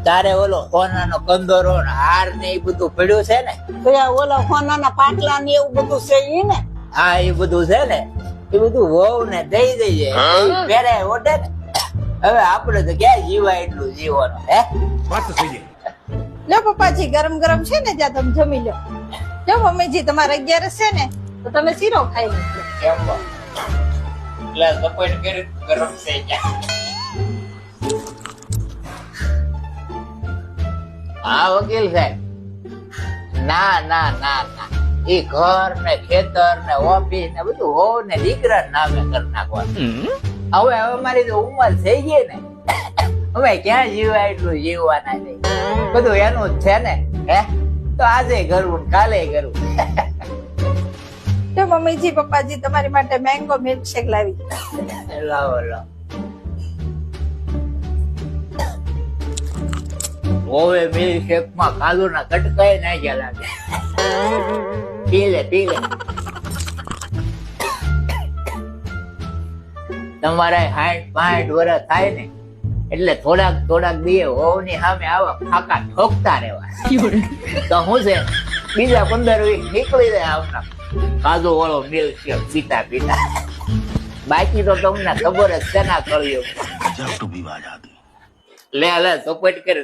તારે ઓલો સોનાનો કંદોરો ને હાર ને એ બધું પડ્યું છે ને? તો આ ઓલા સોનાના પાટલા ને એવું બધું છે ઈ ને? હા એ બધું છે ને, એ બધું વહુ ને દઈ દઈએ પેરે ઓઢે ને. હવે આપડે તો ક્યાં જીવાય એટલું જીવવાનું હે? વાત તો થઈ ગઈ. લો પપ્પાજી ગરમ ગરમ છે ને જ્યાં તમે જમી લો. જો મમ્મીજી તમારે 11 છે ને તો તમે શીરો ખાઈ લેજો. કેમ બા? એટલે સપોર્ટ કરી ગરમ થઈ ગયા. હા વકીલ સાહેબ, ના ના ના ના, એ ઘર ને ખેતર ને ઓફિસ ને બધું હો ને દીકરા નામે કરી નાખવાનું. હવે મારી તો ઉંમર થઈ ગઈ ને, હવે ક્યાં જીવાય એટલું જીવવાના છે. બધું એનું જ છે ને હે? તો આજે કરવું ને કાલે કરવું. જો મમ્મીજી પપ્પાજી તમારી માટે મેંગો મિલ્કશેક લાવી. લાવો લાવો. ઓવે મિલ્કશેક માં કાજુ ના કટકાય નાખ્યા લાગે. પી લે પી લે. તમારે 60-65 વર્ષ થાય ને એટલે થોડાક દીએ વહુની સામે આવા ફાકા ઠોકતા રહેવા. તો શું છે, બીજા 15 વીક નીકળી જાય આવના કાજુ વાળો મિલ્કશેક પીતા પીતા. બાકી તો તમને ખબર જ છે ના કર્યું. લે લે, સપોર્ટ કરે.